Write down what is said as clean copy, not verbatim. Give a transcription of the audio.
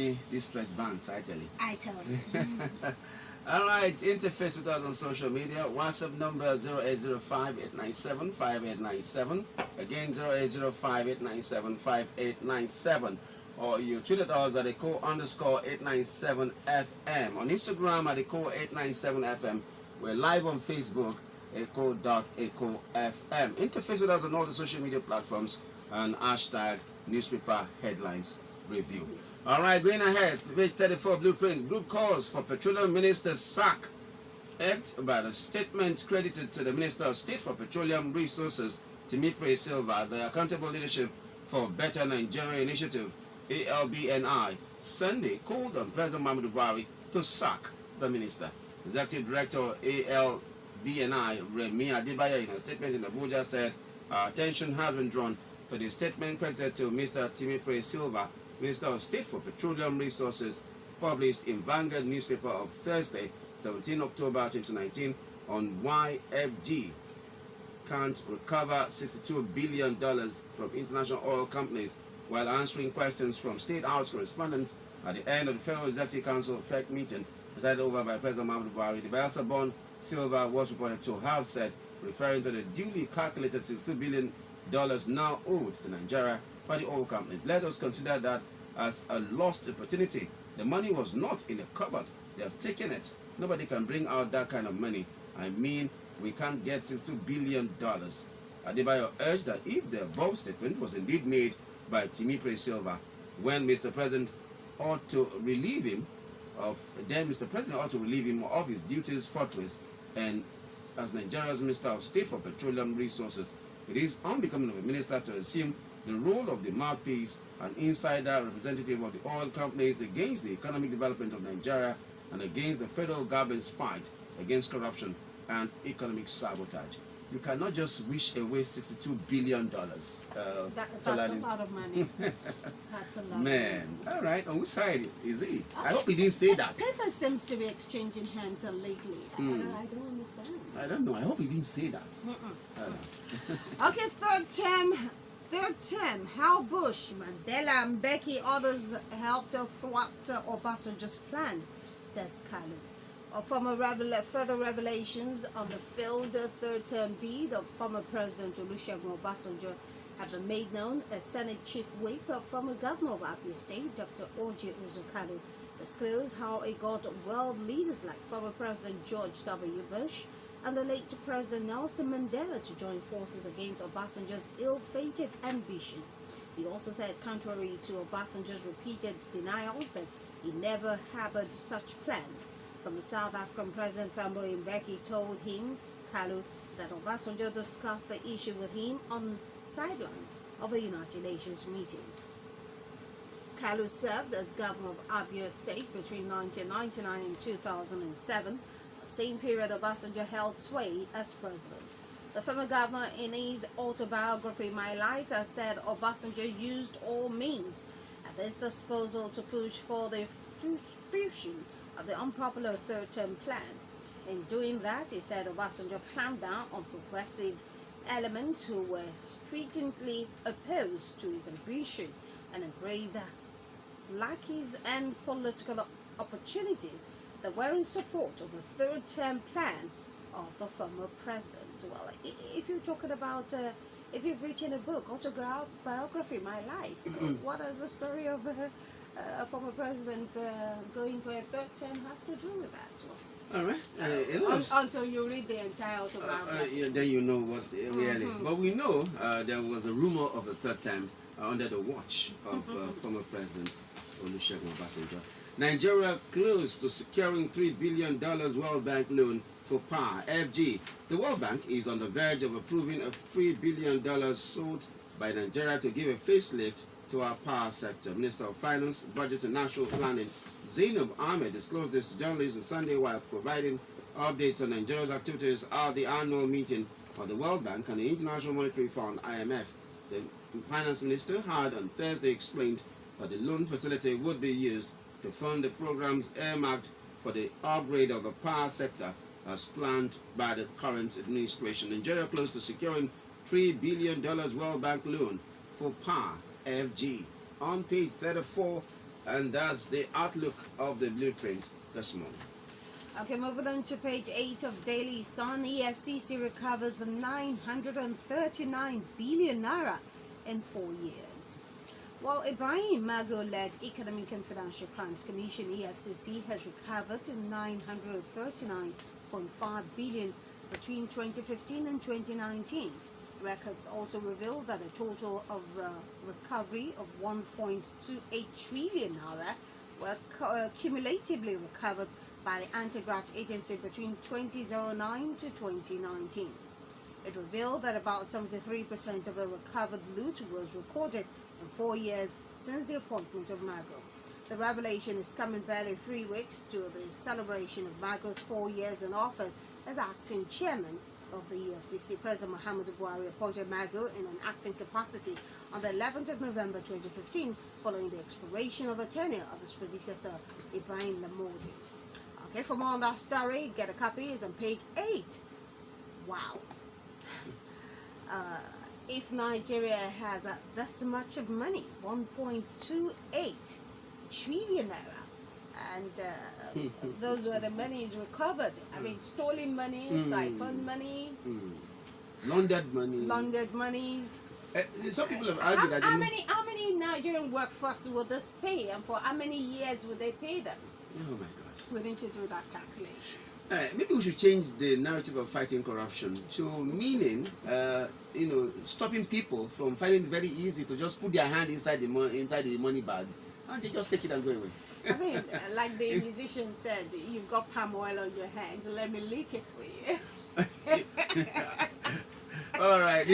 many distressed banks, I tell you. I tell you. All right, interface with us on social media. WhatsApp number 0805-897-5897. Again, 0805-897-5897. Or you tweet at us at echo_897FM. On Instagram at echo897FM. We're live on Facebook, echo.echofm. Interface with us on all the social media platforms and hashtag newspaper headlines review. All right, going ahead, page 34, blueprint. Group calls for Petroleum Minister sack. Act about a statement credited to the Minister of State for Petroleum Resources, Timipre Silva, the Accountable Leadership for Better Nigeria Initiative, ALBNI, Sunday called on President Muhammadu Buhari to sack the minister. Executive Director ALBNI, Remi Adebisi, in a statement in Abuja, said attention has been drawn to the statement credited to Mr. Timipre Silva, Minister of State for Petroleum Resources, published in Vanguard newspaper of Thursday, 17 October 2019, on YFG can't recover $62 billion from international oil companies while answering questions from State House correspondents at the end of the Federal Executive Council FEC meeting presided over by President Muhammadu Buhari. The Bayelsa-born Silva was reported to have said, referring to the duly calculated $62 billion now owed to Nigeria by the oil companies. Let us consider that as a lost opportunity. The money was not in a cupboard. They have taken it. Nobody can bring out that kind of money. I mean, we can't get $62 billion. Adebayo urged that if the above statement was indeed made by Timipre Silva, when Mr. President ought to relieve him of, then Mr. President ought to relieve him of his duties forthwith, and as Nigeria's Minister of State for Petroleum Resources, it is unbecoming of a minister to assume the role of the mouthpiece and insider representative of the oil companies against the economic development of Nigeria and against the federal government's fight against corruption and economic sabotage. You cannot just wish away $62 billion. That's a lot of money. That's a lot. Man, all right. On which side is he? I hope he didn't say that. Paper seems to be exchanging hands lately. I don't understand. I don't know. I hope he didn't say that. Okay, third term. How Bush, Mandela, and Becky, others helped thwart Obasanjo's plan, says Kalu. Further revelations on the failed third-term bid of former President Olusegun Obasanjo have been made known as Senate Chief Whip of former Governor of Abia State, Dr. Oji Uzukalu, disclosed how it got world leaders like former President George W. Bush and the late President Nelson Mandela to join forces against Obasanjo's ill-fated ambition. He also said, contrary to Obasanjo's repeated denials that he never harbored such plans, from the South African President Thabo Mbeki told him, Kalu, that Obasanjo discussed the issue with him on the sidelines of the United Nations meeting. Kalu served as governor of Abia State between 1999 and 2007, the same period Obasanjo held sway as president. The former governor, in his autobiography, My Life, has said Obasanjo used all means at his disposal to push for the fusion of the unpopular third-term plan. In doing that, he said Obasanjo clamped down on progressive elements who were stridently opposed to his ambition and embraced lackeys and political opportunities that were in support of the third-term plan of the former president. Well, if you're talking about, if you've written a book, autobiography, My Life, what is the story of former president going for a third term has to do with that? All right. Until you read the entire autobiography. Then you know what really. But we know there was a rumor of a third time under the watch of former President Olusegun Obasanjo. Nigeria close to securing $3 billion World Bank loan for power, FG. The World Bank is on the verge of approving a $3 billion sought by Nigeria to give a facelift to our power sector. Minister of Finance, Budget and National Planning, Zainab Ahmed, disclosed this to journalists on Sunday while providing updates on Nigeria's activities at the annual meeting of the World Bank and the International Monetary Fund, IMF. The Finance Minister had on Thursday explained that the loan facility would be used to fund the programs earmarked for the upgrade of the power sector as planned by the current administration. Nigeria close to securing $3 billion World Bank loan for power, FG. On page 34, And that's the outlook of the blueprint this morning. Okay, moving on to page 8 of Daily Sun. EFCC recovers 939 billion naira in 4 years. While Ibrahim Mago-led Economic and Financial Crimes Commission, EFCC has recovered 939.5 billion between 2015 and 2019. Records also reveal that a total of recovery of 1.28 trillion naira were cumulatively recovered by the Anti-Graft Agency between 2009 to 2019. It revealed that about 73% of the recovered loot was recorded in 4 years since the appointment of Mago. The revelation is coming barely 3 weeks to the celebration of Mago's 4 years in office as acting chairman of the EFCC. President Muhammadu Buhari appointed Mago in an acting capacity on the 11th of November 2015 following the expiration of the tenure of his predecessor Ibrahim Lamodi. Okay, for more on that story, get a copy. It's on page 8. Wow. If Nigeria has this much of money, 1.28 trillion naira, and those were the monies recovered. I mean, stolen money, siphoned money, Laundered money. laundered monies. Some people have argued that How many Nigerian workforce will this pay, and for how many years will they pay them? Oh my God. We need to do that calculation. Maybe we should change the narrative of fighting corruption to meaning, stopping people from finding it very easy to just put their hand inside the money bag and they just take it and go away. I mean, like the musician said, you've got palm oil on your hands, let me leak it for you. All right.